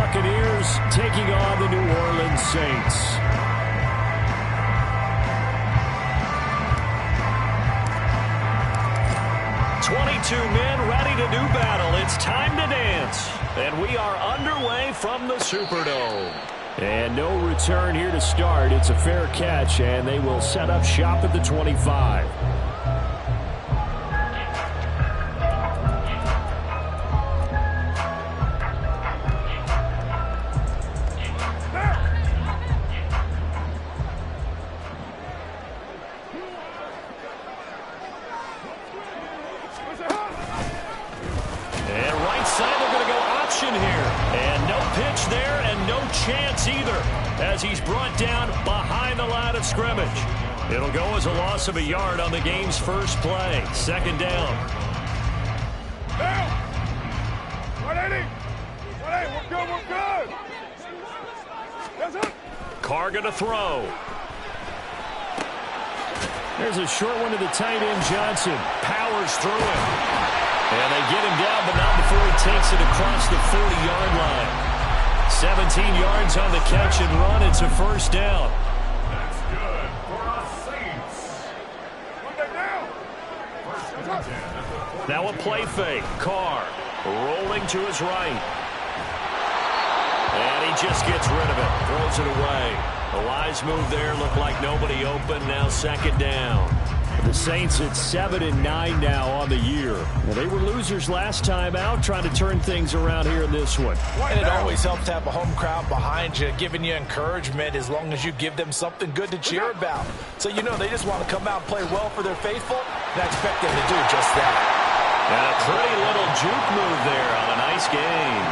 Buccaneers taking on the New Orleans Saints. Men ready to do battle. It's time to dance. And we are underway from the Superdome. And no return here to start. It's a fair catch, and they will set up shop at the 25. It'll go as a loss of a yard on the game's first play. Second down. Down. 180. 180. We're good. We're good. That's it. Carr going to throw. There's a short one to the tight end, Johnson. Powers through him. And they get him down, but not before he takes it across the 40-yard line. 17 yards on the catch and run. It's a first down. Now a play fake. Carr rolling to his right. And he just gets rid of it. Throws it away. A wise move there. Looked like nobody open. Now second down. The Saints at 7-9 now on the year. Well, they were losers last time out, trying to turn things around here in this one. And it always helps to have a home crowd behind you, giving you encouragement as long as you give them something good to cheer about. So you know they just want to come out and play well for their faithful, and I expect them to do just that. And a pretty little juke move there on a nice game.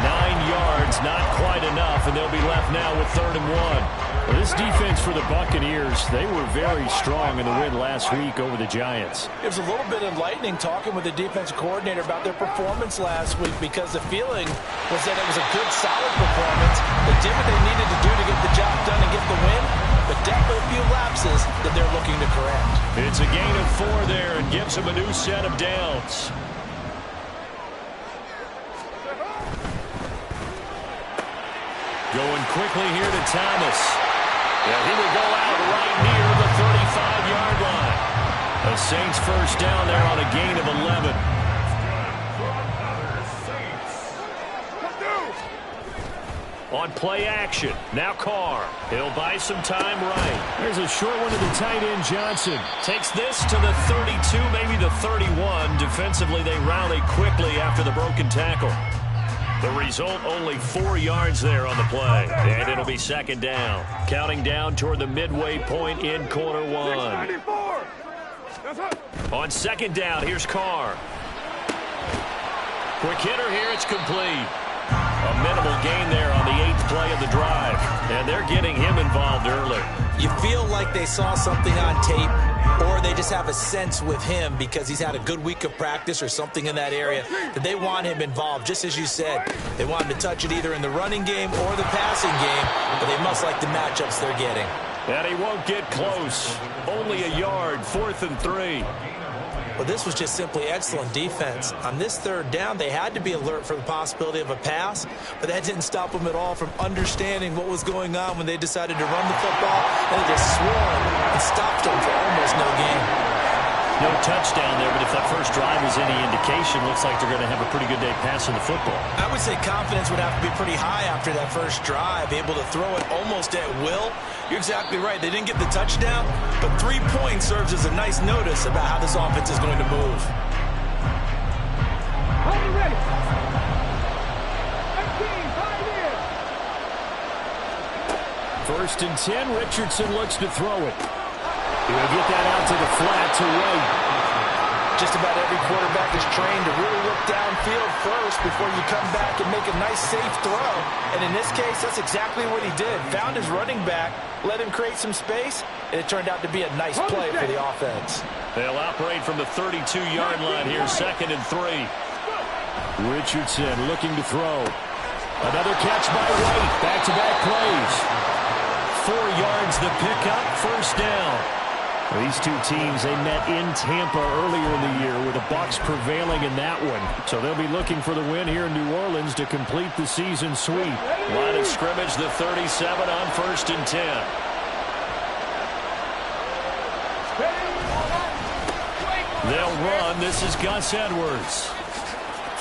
9 yards, not quite enough, and they'll be left now with 3rd and 1. Well, this defense for the Buccaneers, they were very strong in the win last week over the Giants. It was a little bit enlightening talking with the defensive coordinator about their performance last week because the feeling was that it was a good, solid performance. They did what they needed to do to get the job done and get the win, but definitely a few lapses that they're looking to correct. It's a gain of 4 there and gives them a new set of downs. Going quickly here to Thomas. Yeah, he will go out right near the 35-yard line. The Saints first down there on a gain of 11. On play action, now Carr. He'll buy some time right. There's a short one to the tight end, Johnson. Takes this to the 32, maybe the 31. Defensively, they rally quickly after the broken tackle. The result, only 4 yards there on the play. And it'll be second down. Counting down toward the midway point in quarter 1. On second down, here's Carr. Quick hitter here, it's complete. A minimal gain there on the 8th play of the drive. And they're getting him involved early. You feel like they saw something on tape, or they just have a sense with him because he's had a good week of practice or something in that area that they want him involved, just as you said. They want him to touch it either in the running game or the passing game, but they must like the matchups they're getting. And he won't get close. Only a yard, 4th and 3. Well, this was just simply excellent defense. On this 3rd down, they had to be alert for the possibility of a pass, but that didn't stop them at all from understanding what was going on when they decided to run the football, and they just swarmed and stopped them for almost no gain. No touchdown there, but if that first drive was any indication, looks like they're going to have a pretty good day passing the football. I would say confidence would have to be pretty high after that first drive, able to throw it almost at will. You're exactly right. They didn't get the touchdown, but 3 points serves as a nice notice about how this offense is going to move. Are you ready? 1st and 10, Richardson looks to throw it. He'll get that out to the flat to White. Just about every quarterback is trained to really look downfield first before you come back and make a nice, safe throw. And in this case, that's exactly what he did. Found his running back, let him create some space, and it turned out to be a nice play for the offense. They'll operate from the 32-yard line here, 2nd and 3. Richardson looking to throw. Another catch by White. Back-to-back plays. 4 yards the pickup, first down. These two teams, they met in Tampa earlier in the year with the Bucs prevailing in that one. So they'll be looking for the win here in New Orleans to complete the season sweep. Line of scrimmage, the 37 on 1st and 10. They'll run. This is Gus Edwards.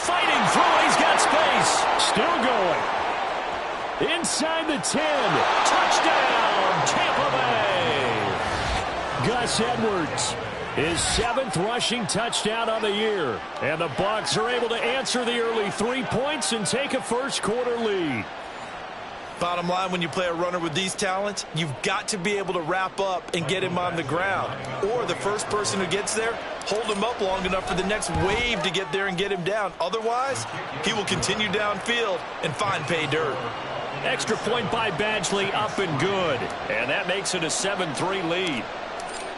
Fighting through. He's got space. Still going. Inside the 10. Touchdown, Tampa Bay. Gus Edwards, his 7th rushing touchdown on the year. And the Bucs are able to answer the early 3 points and take a first-quarter lead. Bottom line, when you play a runner with these talents, you've got to be able to wrap up and get him on the ground. Or the first person who gets there, hold him up long enough for the next wave to get there and get him down. Otherwise, he will continue downfield and find pay dirt. Extra point by Badgley, up and good. And that makes it a 7-3 lead.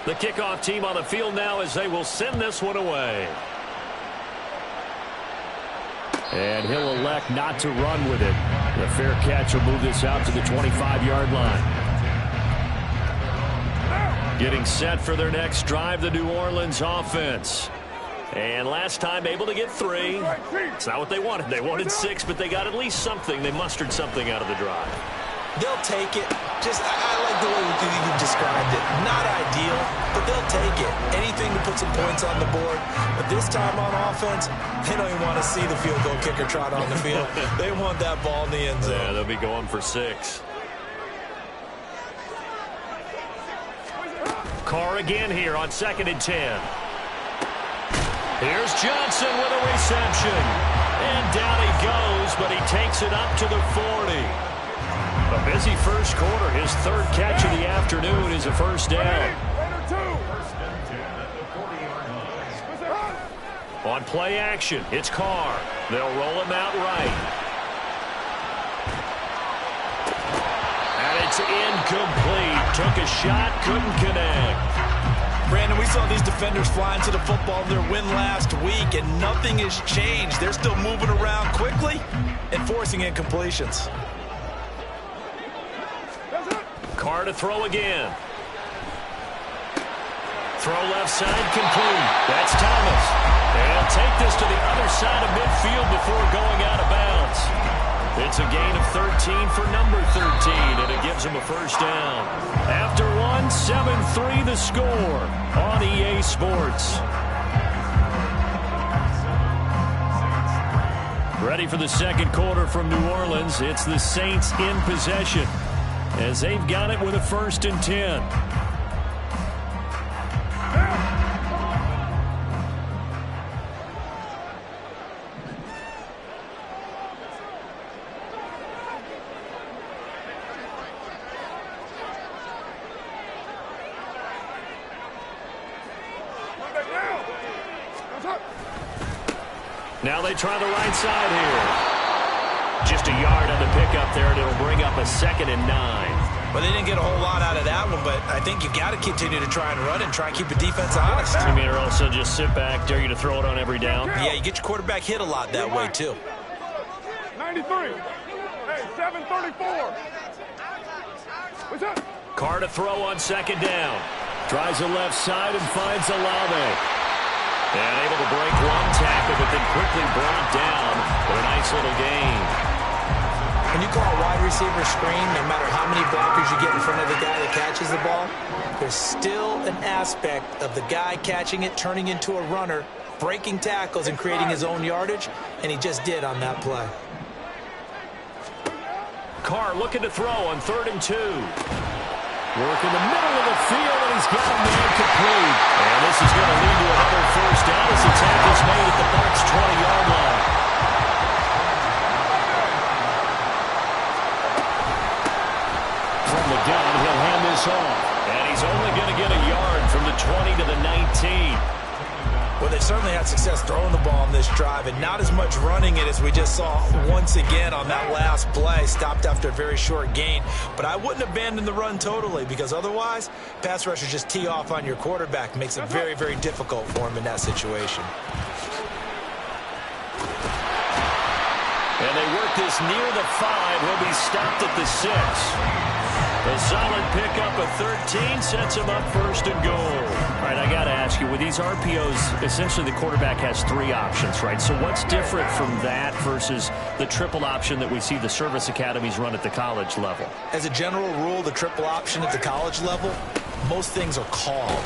The kickoff team on the field now as they will send this one away. And he'll elect not to run with it. The fair catch will move this out to the 25-yard line. Getting set for their next drive, the New Orleans offense. And last time able to get 3. It's not what they wanted. They wanted 6, but they got at least something. They mustered something out of the drive. They'll take it. I like the way you described it. Not ideal, but they'll take it. Anything to put some points on the board. But this time on offense, they don't even want to see the field goal kicker trot on the field. They want that ball in the end zone. Yeah, they'll be going for 6. Carr again here on 2nd and 10. Here's Johnson with a reception. And down he goes, but he takes it up to the 40. A busy first quarter. His 3rd catch of the afternoon is a first down. On play action, it's Carr. They'll roll him out right. And it's incomplete. Took a shot, couldn't connect. Brandon, we saw these defenders flying to the football in their win last week, and nothing has changed. They're still moving around quickly and forcing incompletions. Carr to throw again. Throw left side complete. That's Thomas. They'll take this to the other side of midfield before going out of bounds. It's a gain of 13 for number 13, and it gives them a first down. After one, 7-3 the score on EA Sports. Ready for the second quarter from New Orleans. It's the Saints in possession, as they've got it with a 1st and 10. Now they try the right side here. Just a yard on the pickup there, and it'll bring up a 2nd and 9. Well, they didn't get a whole lot out of that one, but I think you got to continue to try and run and try and keep the defense honest. You mean, or also just sit back, dare you to throw it on every down? Yeah, you get your quarterback hit a lot that way, too. 93. Hey, 734. What's up? Carr to throw on 2nd down. Tries the left side and finds Olave. And able to break one tackle, but then quickly brought down for a nice little gain. When you call a wide receiver screen, no matter how many blockers you get in front of the guy that catches the ball, there's still an aspect of the guy catching it, turning into a runner, breaking tackles and creating his own yardage, and he just did on that play. Carr looking to throw on 3rd and 2. Work in the middle of the field, and he's got a man complete. And this is going to lead to another first down as the tackle is made at the Bucs' 20-yard line. From the gun, he'll hand this off. And he's only going to get a yard from the 20 to the 19. Well, they certainly had success throwing the ball on this drive, and not as much running it as we just saw once again on that last play. Stopped after a very short gain. But I wouldn't abandon the run totally, because otherwise, pass rushers just tee off on your quarterback. Makes it very, very difficult for him in that situation. And they work this near the 5. He'll be stopped at the 6. A solid pickup of 13 sets him up first and goal. All right, I got to ask you, with these RPOs, essentially the quarterback has 3 options, right? So what's different from that versus the triple option that we see the service academies run at the college level? As a general rule, the triple option at the college level, most things are called.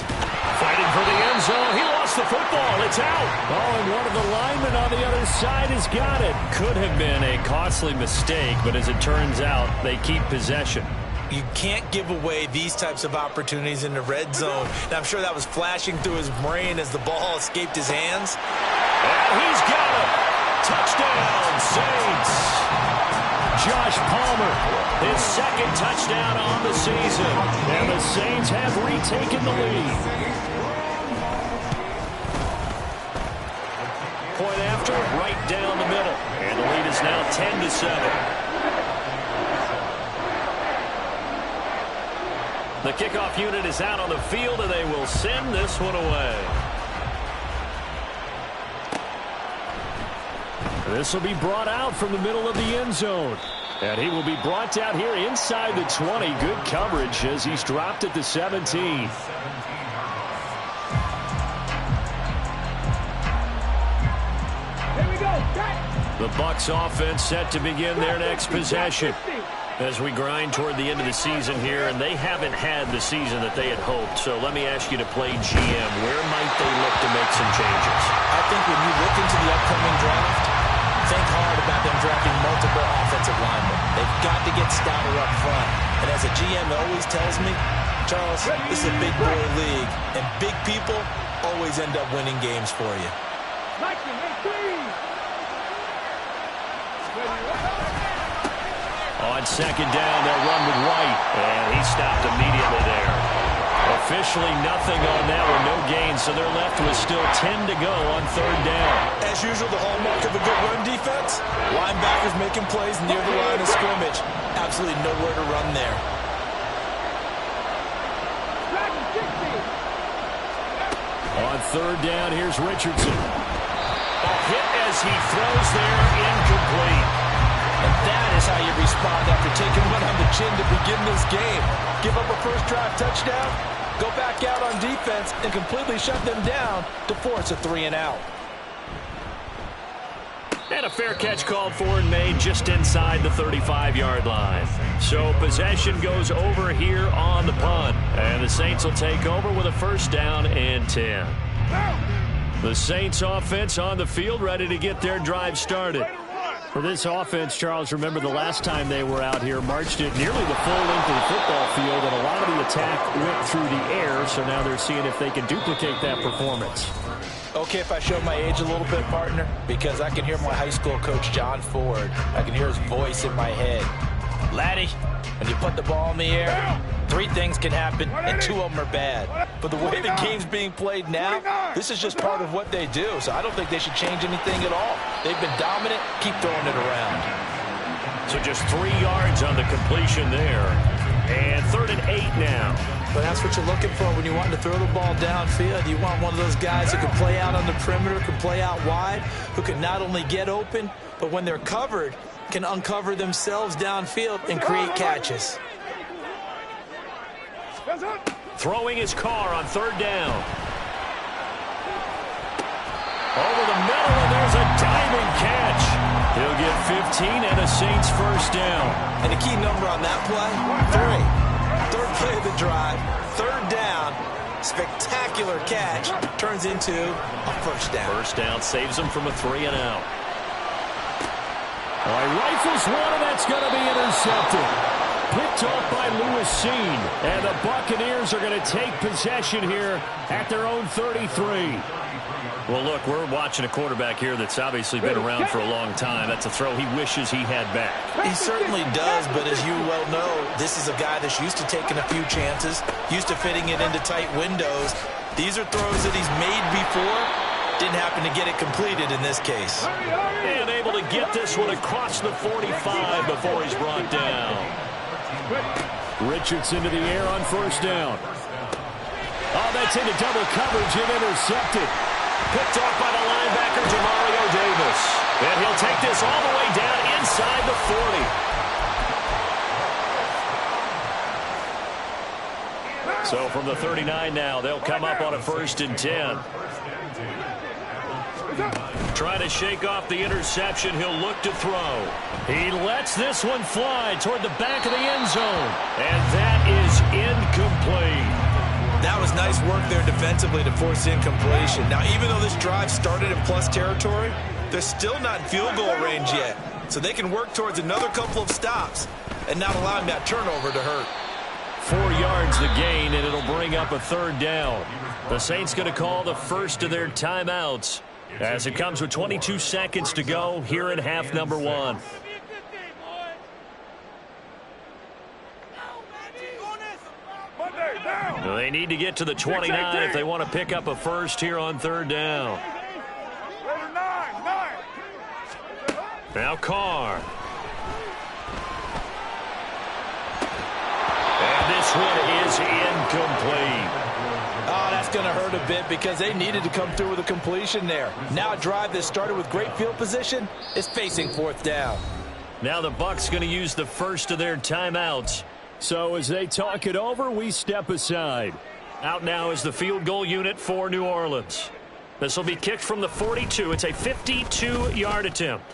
Fighting for the end zone. He lost the football. It's out. Oh, and one of the linemen on the other side has got it. Could have been a costly mistake, but as it turns out, they keep possession. You can't give away these types of opportunities in the red zone. And I'm sure that was flashing through his brain as the ball escaped his hands. And he's got it. Touchdown, Saints. Josh Palmer, his second touchdown on the season. And the Saints have retaken the lead. Point after, right down the middle. And the lead is now 10-7. The kickoff unit is out on the field, and they will send this one away. This will be brought out from the middle of the end zone. And he will be brought out here inside the 20. Good coverage as he's dropped at the 17. Here we go. The Bucs offense set to begin their next possession as we grind toward the end of the season here, and they haven't had the season that they had hoped. So let me ask you to play GM. Where might they look to make some changes? I think when you look into the upcoming draft, think hard about them drafting multiple offensive linemen. They've got to get stouter up front. And as a GM always tells me, Charles, this is a big boy league, and big people always end up winning games for you. On second down, they'll run with White, and he stopped immediately there. Officially nothing on that one, no gain, so they're left with still 10 to go on third down. As usual, the hallmark of a good run defense, linebackers making plays near the line of scrimmage. Absolutely nowhere to run there. On third down, here's Richardson. A hit as he throws there, incomplete. And that is how you respond after taking one on the chin to begin this game. Give up a first drive touchdown, go back out on defense, and completely shut them down to force a 3-and-out. And a fair catch called for and made just inside the 35-yard line. So possession goes over here on the punt. And the Saints will take over with a first down and 10. The Saints offense on the field ready to get their drive started. For this offense, Charles, remember the last time they were out here, marched it nearly the full length of the football field, and a lot of the attack went through the air, so now they're seeing if they can duplicate that performance. Okay, if I show my age a little bit, partner, because I can hear my high school coach, John Ford. I can hear his voice in my head. Laddie, when you put the ball in the air, 3 things can happen, and 2 of them are bad. But the way the game's being played now, this is just part of what they do, so I don't think they should change anything at all. They've been dominant. Keep throwing it around. So just 3 yards on the completion there. And 3rd and 8 now. But that's what you're looking for when you want to throw the ball downfield. You want one of those guys who can play out on the perimeter, can play out wide, who can not only get open, but when they're covered, can uncover themselves downfield and create catches. Throwing his car on 3rd down. Over the middle, and there's a diving catch. He'll get 15 and a Saints first down. And the key number on that play, 3. 3rd play of the drive, 3rd down, spectacular catch, turns into a first down. First down saves him from a 3-and-out. All right, rifles one, and that's going to be intercepted. Picked off by Lewis Seen. And the Buccaneers are going to take possession here at their own 33. Well, look, we're watching a quarterback here that's obviously been around for a long time. That's a throw he wishes he had back. He certainly does, but as you well know, this is a guy that's used to taking a few chances, used to fitting it into tight windows. These are throws that he's made before. Didn't happen to get it completed in this case. And able to get this one across the 45 before he's brought down. Richardson to the air on first down. Oh, that's into double coverage and intercepted. Picked off by the linebacker, Demario Davis. And he'll take this all the way down inside the 40. So from the 39 now, they'll come up on a 1st and 10. Trying to shake off the interception. He'll look to throw. He lets this one fly toward the back of the end zone. And that is incomplete. That was nice work there defensively to force incompletion. Now, even though this drive started in plus territory, they're still not in field goal range yet. So they can work towards another couple of stops and not allowing that turnover to hurt. 4 yards the gain, and it'll bring up a 3rd down. The Saints going to call the first of their timeouts as it comes with 22 seconds to go here in half number 1. They need to get to the 29 if they want to pick up a first here on 3rd down. Now Carr. And this one is incomplete. Oh, that's going to hurt a bit because they needed to come through with a completion there. Now a drive that started with great field position is facing 4th down. Now the Bucs going to use the first of their timeouts. So as they talk it over, we step aside. Out now is the field goal unit for New Orleans. This will be kicked from the 42. It's a 52-yard attempt.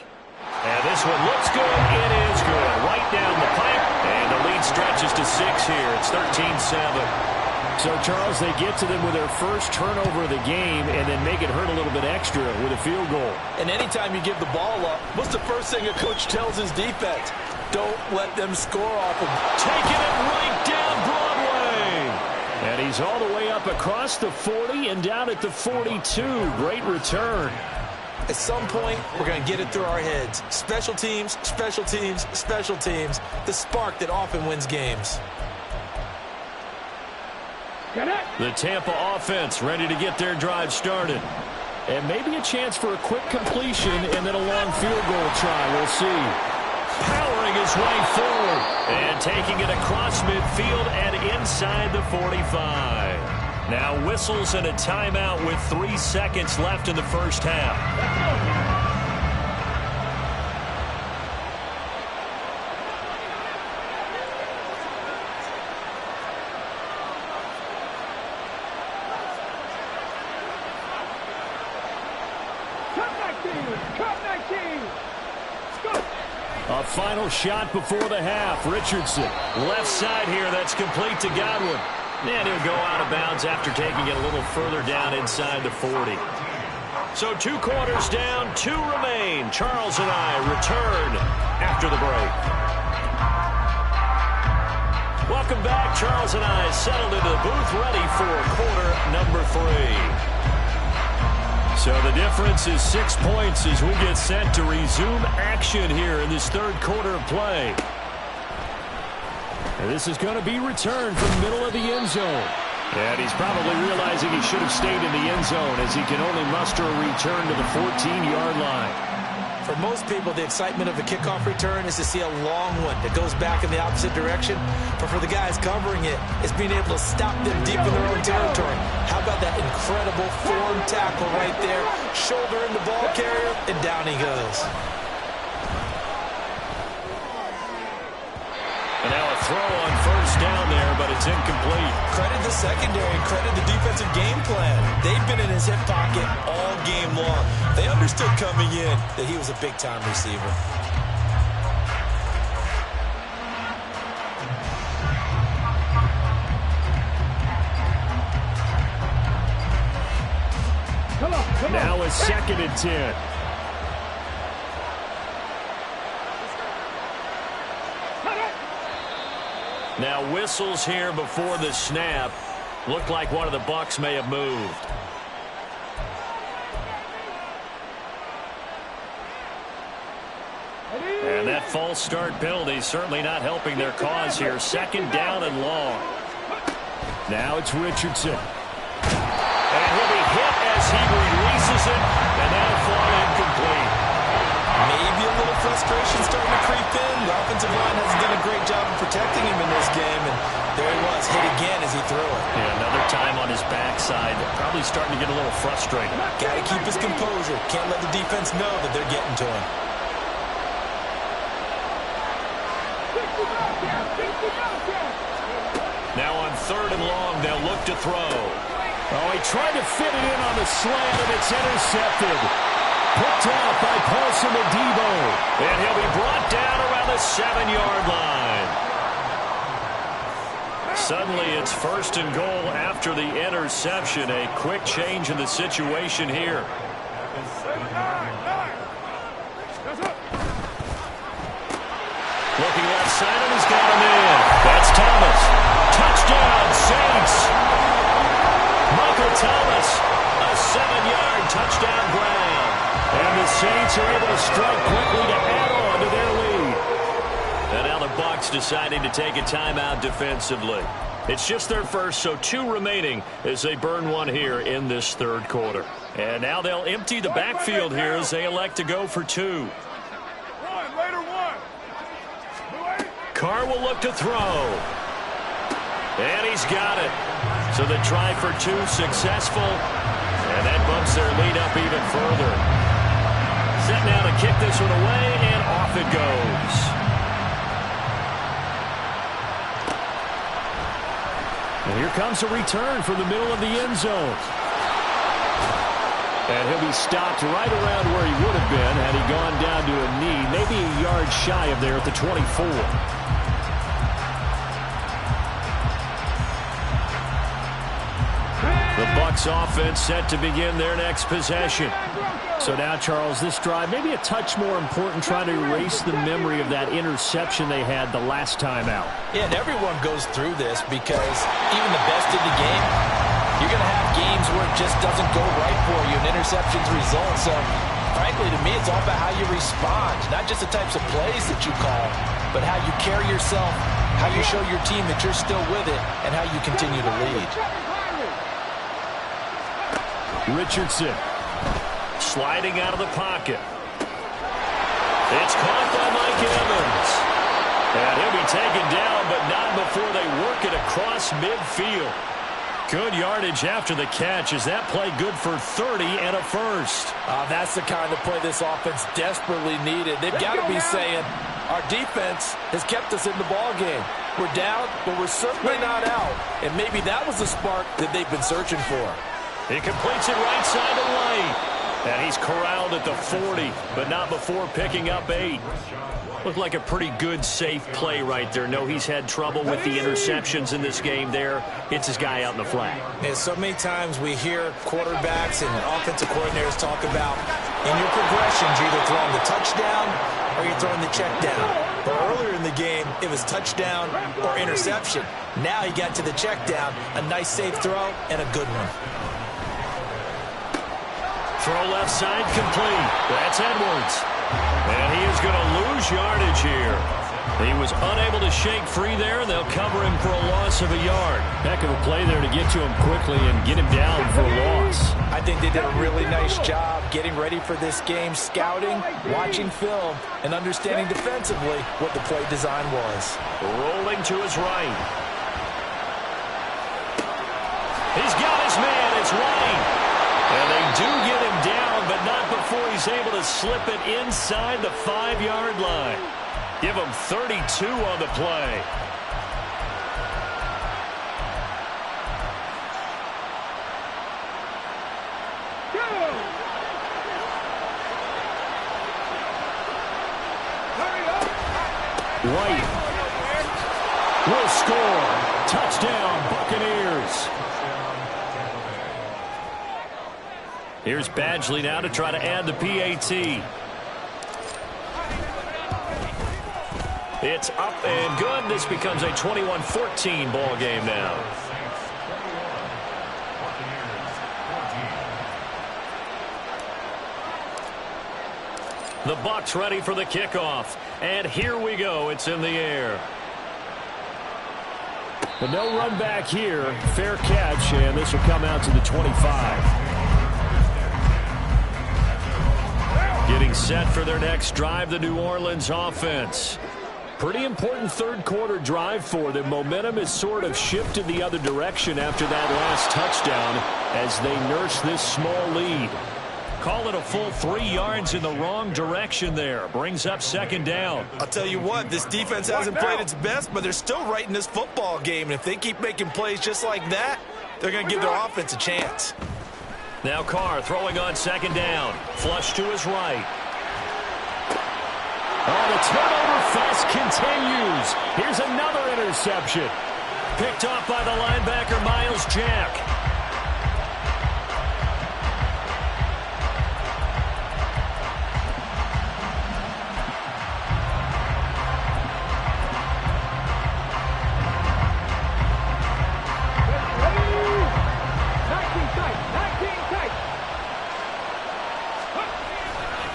And this one looks good. It is good. Right down the pipe. And the lead stretches to 6 here. It's 13-7. So, Charles, they get to them with their first turnover of the game and then make it hurt a little bit extra with a field goal. And anytime you give the ball up, what's the first thing a coach tells his defense? Don't let them score off of. Taking it right down Broadway. And he's all the way up across the 40 and down at the 42. Great return. At some point, we're going to get it through our heads. Special teams, special teams, special teams. The spark that often wins games. The Tampa offense ready to get their drive started. And maybe a chance for a quick completion and then a long field goal try. We'll see. Powering his way forward. And taking it across midfield and inside the 45. Now whistles and a timeout with 3 seconds left in the first half. A final shot before the half. Richardson, left side here. That's complete to Godwin. And he'll go out of bounds after taking it a little further down inside the 40. So 2 quarters down, 2 remain. Charles and I return after the break. Welcome back. Charles and I settled into the booth ready for quarter number 3. So the difference is 6 points as we get set to resume action here in this 3rd quarter of play. And this is going to be returned from the middle of the end zone. And he's probably realizing he should have stayed in the end zone as he can only muster a return to the 14-yard line. For most people, the excitement of the kickoff return is to see a long one that goes back in the opposite direction. But for the guys covering it, it's being able to stop them deep in their own territory. How about that incredible form tackle right there? Shoulder in the ball carrier, and down he goes. And now a throw on first down there, but it's incomplete. Credit the secondary, credit the defensive game plan. They've been in his hip pocket all game long. They understood coming in that he was a big-time receiver. Come on. Now a 2nd and 10. Now whistles here before the snap. Looked like one of the Bucs may have moved. And that false start penalty certainly not helping their cause here. 2nd down and long. Now it's Richardson. And he'll be hit as he releases it. And that'll fall incomplete. Maybe a little frustration starting to creep in. The offensive line hasn't done a great job of protecting him in this game. And there he was, hit again as he threw it. Yeah, another time on his backside. Probably starting to get a little frustrated. Got to keep his composure. Can't let the defense know that they're getting to him. Now on 3rd and long, they'll look to throw. Oh, he tried to fit it in on the slant, and it's intercepted. Picked out by Paulson Adebo. And he'll be brought down around the 7-yard line. Suddenly, it's 1st and goal after the interception. A quick change in the situation here. Looking left side, and he's got him in. That's Thomas. Touchdown, Saints. Michael Thomas, a 7-yard touchdown grab. And the Saints are able to strike quickly to add on to their lead. And now the Bucs deciding to take a timeout defensively. It's just their first, so 2 remaining as they burn one here in this 3rd quarter. And now they'll empty the backfield here as they elect to go for 2. Carr will look to throw. And he's got it. So the try for 2 successful. And that bumps their lead up even further. Set now to kick this one away, and off it goes. And here comes a return from the middle of the end zone. And he'll be stopped right around where he would have been had he gone down to a knee, maybe a yard shy of there at the 24. The Bucs offense set to begin their next possession. So now, Charles, this drive maybe a touch more important, trying to erase the memory of that interception they had the last time out. Yeah, and everyone goes through this because even the best in the game, you're going to have games where it just doesn't go right for you, and interceptions result. So, frankly, to me, it's all about how you respond, not just the types of plays that you call, but how you carry yourself, how you show your team that you're still with it, and how you continue to lead. Richardson sliding out of the pocket. It's caught by Mike Evans. And he'll be taken down, but not before they work it across midfield. Good yardage after the catch. Is that play good for 30 and a first? That's the kind of play this offense desperately needed. They've got to be saying, our defense has kept us in the ballgame. We're down, but we're certainly not out. And maybe that was the spark that they've been searching for. He completes it right side to lane. And he's corralled at the 40, but not before picking up 8. Looked like a pretty good, safe play right there. No, he's had trouble with the interceptions in this game there. Hits his guy out in the flat. And so many times we hear quarterbacks and offensive coordinators talk about in your progressions, you're either throwing the touchdown or you're throwing the check down. But earlier in the game, it was touchdown or interception. Now he got to the check down, a nice safe throw and a good one. Throw left side complete. That's Edwards. And he is going to lose yardage here. He was unable to shake free there, and they'll cover him for a loss of a yard. Heck of a play there to get to him quickly and get him down for a loss. I think they did a really nice job getting ready for this game, scouting, watching film, and understanding defensively what the play design was. Rolling to his right. He's got his man. It's White. And they do get him down, but not before he's able to slip it inside the 5-yard line. Give him 32 on the play. White will score. Touchdown, Buccaneers. Here's Badgley now to try to add the PAT. It's up and good. This becomes a 21-14 ball game now. The Bucs ready for the kickoff. And here we go. It's in the air. But no run back here. Fair catch, and this will come out to the 25. Getting set for their next drive, the New Orleans offense. Pretty important third quarter drive for them. Momentum has sort of shifted the other direction after that last touchdown as they nurse this small lead. Call it a full 3 yards in the wrong direction there. Brings up second down. I'll tell you what, this defense hasn't played its best, but they're still right in this football game. And if they keep making plays just like that, they're going to give their offense a chance. Now Carr throwing on second down. Flush to his right. Oh, the turnover fest continues. Here's another interception. Picked off by the linebacker, Miles Jack.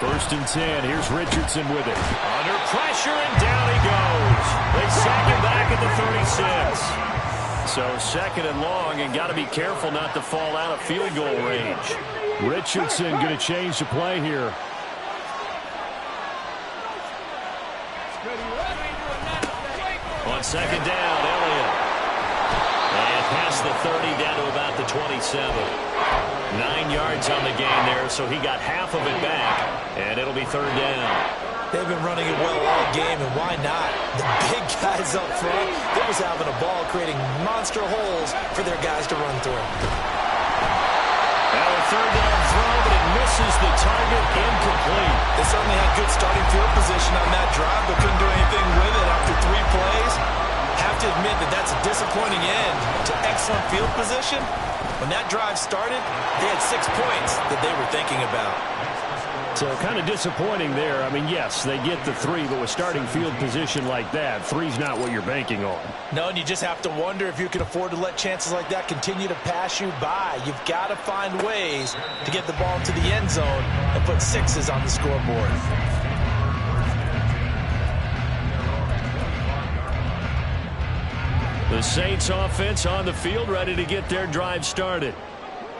First and 10. Here's Richardson with it. Under pressure, and down he goes. They sack him back at the 36. So second and long, and got to be careful not to fall out of field goal range. Richardson going to change the play here. On second down, Elliott. And past the 30, down to about the 27. 9 yards on the gain there, so he got half of it back, and it'll be third down. They've been running it well all game, and why not? The big guys up front, they was having a ball creating monster holes for their guys to run through. Now a third down throw, but it misses the target, incomplete. They certainly had good starting field position on that drive, but couldn't do anything with it after 3 plays. Have to admit that that's a disappointing end to excellent field position. When that drive started, they had 6 points that they were thinking about. So kind of disappointing there. I mean, yes, they get the 3, but with starting field position like that, 3's not what you're banking on. No, and you just have to wonder if you can afford to let chances like that continue to pass you by. You've got to find ways to get the ball to the end zone and put 6s on the scoreboard. The Saints offense on the field, ready to get their drive started.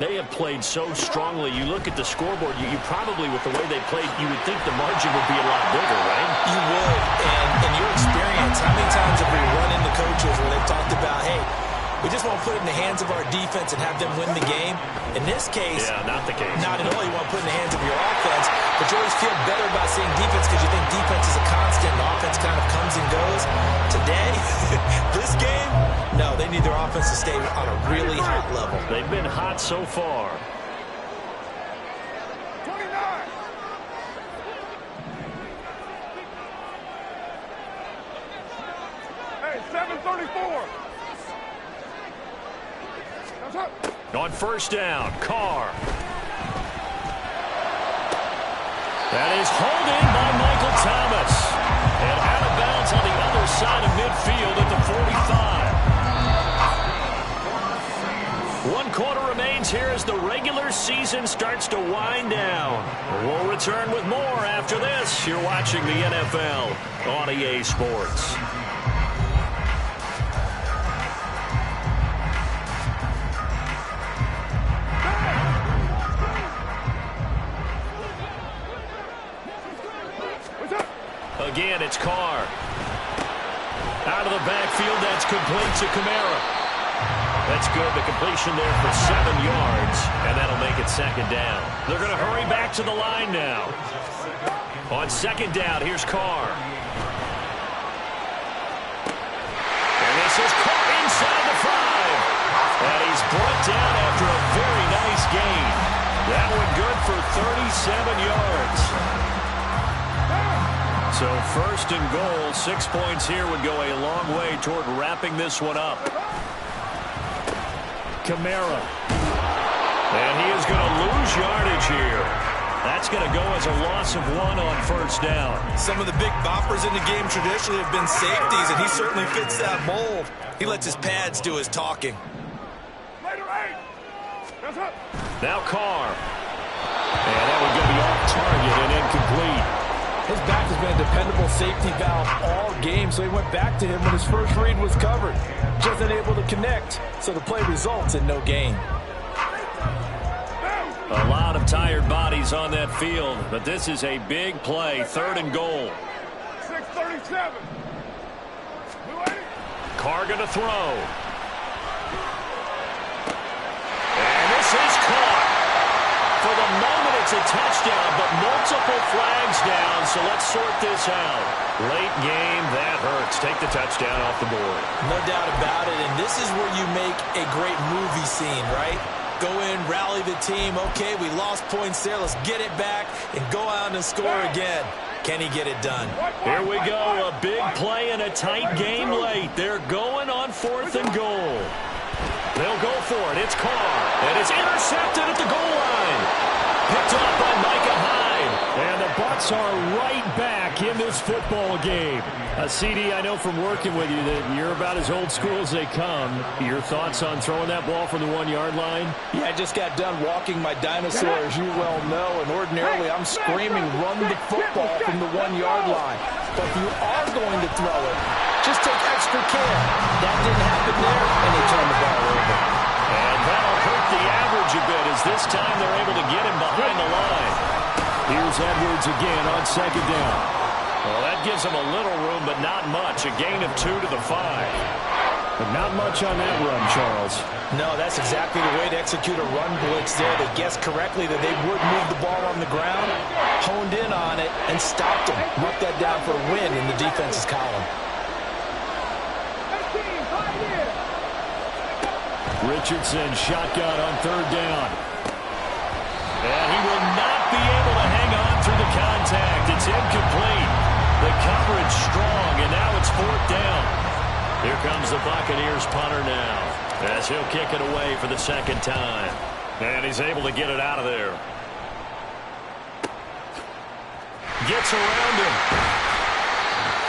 They have played so strongly. You look at the scoreboard, you probably, with the way they played, you would think the margin would be a lot bigger, right? You would. And in your experience, how many times have we run into coaches where they've talked about, hey, we just want to put it in the hands of our defense and have them win the game? In this case, yeah, not the case. Not at all. You want to put it in the hands of your offense, but you always feel better about seeing defense because you think defense is a constant and offense kind of comes and goes. Today, this game, no, they need their offense to stay on a really hot level. They've been hot so far. 29. Hey, 7:34. That's up. On first down, Carr. That is hauled in by Michael Thomas. And out of bounds on the other side of midfield at the 45. 1 quarter remains here as the regular season starts to wind down. We'll return with more after this. You're watching the NFL on EA Sports. Again, it's Carr. Out of the backfield, that's complete to Kamara. That's good. The completion there for 7 yards, and that'll make it second down. They're going to hurry back to the line now. On second down, here's Carr. And this is caught inside the 5. And he's brought down after a very nice gain. That one good for 37 yards. So first and goal, 6 points here would go a long way toward wrapping this one up. Kamara. And he is going to lose yardage here. That's going to go as a loss of 1 on first down. Some of the big boppers in the game traditionally have been safeties, and he certainly fits that mold. He lets his pads do his talking. Now Carr. And that would go be off target and incomplete. His back has been a dependable safety valve all game, so he went back to him when his first read was covered. Just unable to connect, so the play results in no gain. A lot of tired bodies on that field, but this is a big play, 3rd and goal. 6:37. Carr going to throw. And this is caught. For the moment, it It's a touchdown, but multiple flags down, so let's sort this out. Late game, that hurts. Take the touchdown off the board. No doubt about it, and this is where you make a great movie scene, right? Go in, rally the team. Okay, we lost points there. Let's get it back and go out and score again. Can he get it done? Here we go, a big play in a tight game late. They're going on 4th and goal. They'll go for it. It's Carr, and it's intercepted at the goal line. Picked up by Micah Hyde. And the Bucs are right back in this football game. CD, I know from working with you that you're about as old school as they come. Your thoughts on throwing that ball from the 1-yard line? Yeah, I just got done walking my dinosaur, as you well know, and ordinarily I'm screaming, run the football from the 1-yard line. But if you are going to throw it, just take extra care. That didn't happen there, and they turned the ball over. And that'll hurt the average a bit, as this time they're able to get him behind the line. Here's Edwards again on 2nd down. Well, that gives him a little room, but not much. A gain of 2 to the 5. But not much on that run, Charles. No, that's exactly the way to execute a run blitz there. They guessed correctly that they would move the ball on the ground, honed in on it, and stopped him. Marked that down for a win in the defense's column. Richardson shotgun on 3rd down. And he will not be able to hang on through the contact. It's incomplete. The coverage strong, and now it's 4th down. Here comes the Buccaneers punter now, as he'll kick it away for the 2nd time. And he's able to get it out of there. Gets around him.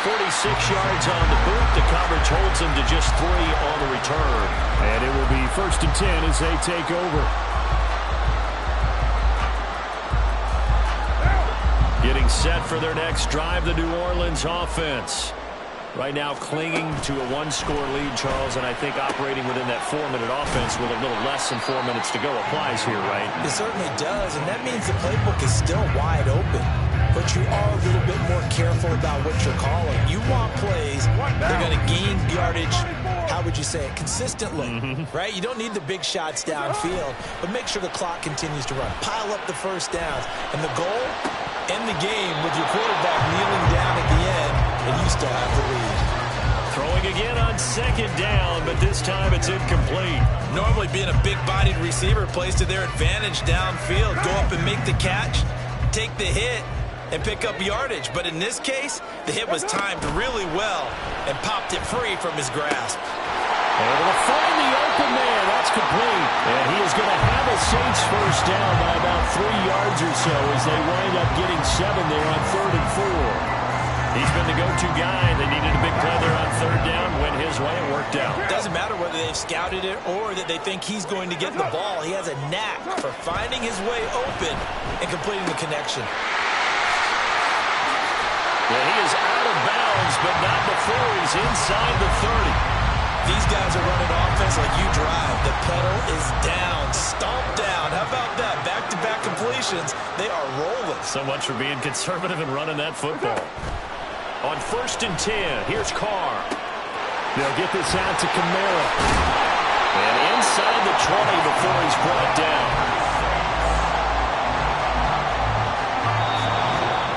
46 yards on the boot. The coverage holds him to just 3 on the return. And it will be 1st and 10 as they take over. Getting set for their next drive, the New Orleans offense. Right now clinging to a 1-score lead, Charles, and I think operating within that 4-minute offense with a little less than 4 minutes to go applies here, right? It certainly does, and that means the playbook is still wide open. But you are a little bit more careful about what you're calling. You want plays, they're going to gain yardage, how would you say it, consistently, right? You don't need the big shots downfield, but make sure the clock continues to run. Pile up the first downs, and the goal, end the game with your quarterback kneeling down at the end, and you still have the lead. Throwing again on 2nd down, but this time it's incomplete. Normally being a big-bodied receiver plays to their advantage downfield. Go up and make the catch, take the hit, and pick up yardage. But in this case, the hit was timed really well and popped it free from his grasp. Able to find the open man. That's complete. And he is going to have a Saints first down by about 3 yards or so as they wind up getting 7 there on 3rd and 4. He's been the go-to guy. They needed a big play there on 3rd down. Went his way. It worked out. Doesn't matter whether they've scouted it or that they think he's going to get the ball. He has a knack for finding his way open and completing the connection. Yeah, he is out of bounds, but not before he's inside the 30. These guys are running offense like you drive. The pedal is down, stomped down. How about that? Back-to-back completions. They are rolling. So much for being conservative and running that football. On 1st and 10, here's Carr. They'll get this out to Kamara. And inside the 20 before he's brought down.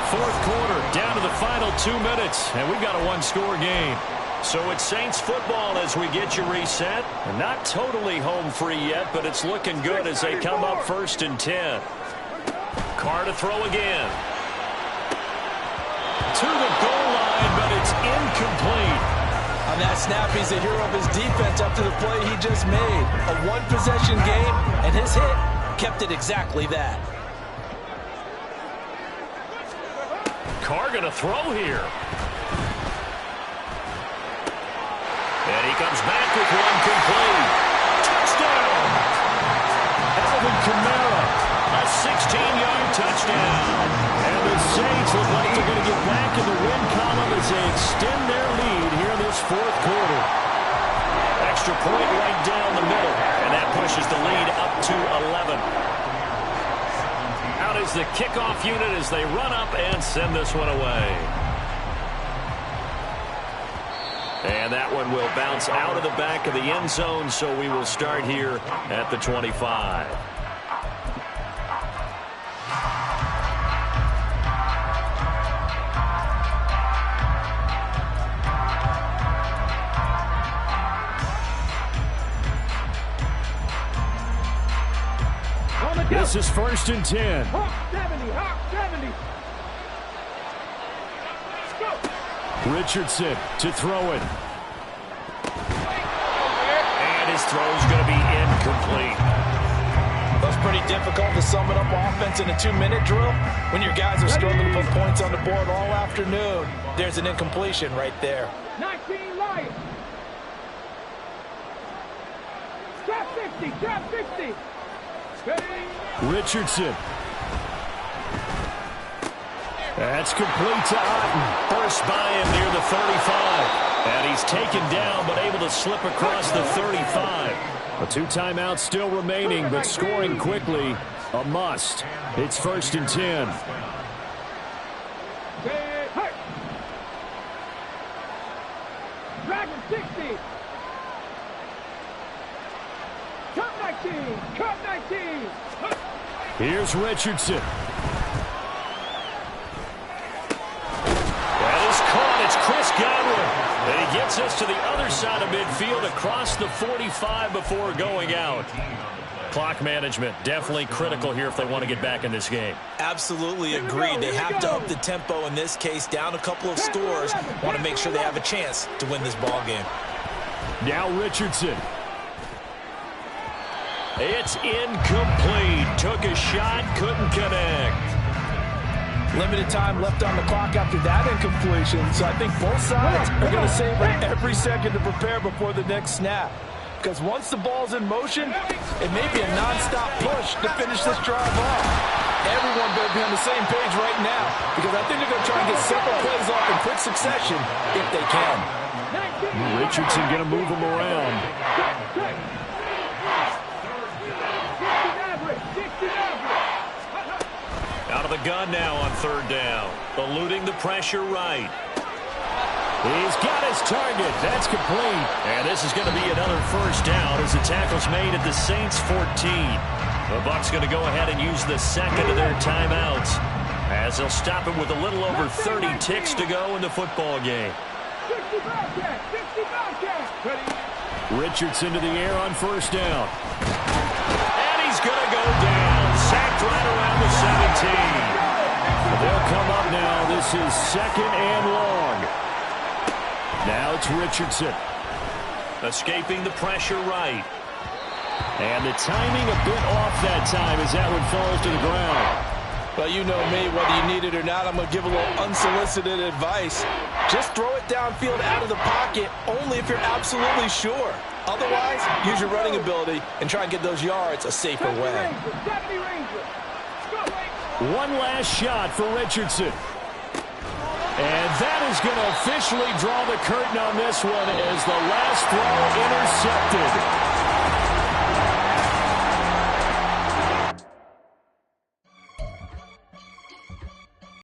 4th quarter, down to the final 2 minutes, and we've got a 1-score game. So it's Saints football as we get you reset. Not totally home free yet, but it's looking good as they come up 1st and 10. Carr to throw again. To the goal line, but it's incomplete. On that snap, he's a hero of his defense up to the play he just made. A 1-possession game, and his hit kept it exactly that. Carr going to throw here. And he comes back with one complete. Touchdown! Alvin Kamara. A 16-yard touchdown. And the Saints look like they're going to get back in the win column as they extend their lead here in this 4th quarter. Extra point right down the middle. And that pushes the lead up to 11. Out is the kickoff unit as they run up and send this one away. And that one will bounce out of the back of the end zone, so we will start here at the 25. This is 1st and 10. Hawk 70, Hawk 70. Richardson to throw it. And his throw is going to be incomplete. That's pretty difficult to sum it up offense in a 2-minute drill when your guys are struggling to put points on the board all afternoon. There's an incompletion right there. 19 Lions. Trap 60, trap 60. Richardson. That's complete to Otten. First by him near the 35. And he's taken down but able to slip across the 35. A 2 timeouts still remaining, but scoring quickly, a must. It's 1st and 10. Dragon 60. Cut 19, cut 19. Here's Richardson. That is caught. It's Chris Godwin. And he gets us to the other side of midfield across the 45 before going out. Clock management definitely critical here if they want to get back in this game. Absolutely agreed. They have to up the tempo in this case, down a couple of scores. Want to make sure they have a chance to win this ball game. Now Richardson. It's incomplete. Took a shot, couldn't connect. Limited time left on the clock after that incompletion, so I think both sides are going to savor every second to prepare before the next snap. Because once the ball's in motion, it may be a nonstop push to finish this drive off. Everyone better be on the same page right now, because I think they're going to try and get several plays off in quick succession if they can. Richardson going to move him around. Out of the gun now on 3rd down. Eluding the pressure right. He's got his target. That's complete. And this is going to be another 1st down as the tackle's made at the Saints 14. The Bucs going to go ahead and use the second of their timeouts as they'll stop it with a little over 30 ticks to go in the football game. Richardson to the air on 1st down. And he's going to go down. Sacked right around the 17. They'll come up now. This is 2nd and long. Now it's Richardson. Escaping the pressure right. And the timing a bit off that time as that one falls to the ground. Well, you know me, whether you need it or not, I'm going to give a little unsolicited advice. Just throw it downfield out of the pocket only if you're absolutely sure. Otherwise, use your running ability and try and get those yards a safer way. One last shot for Richardson. And that is going to officially draw the curtain on this one as the last throw intercepted.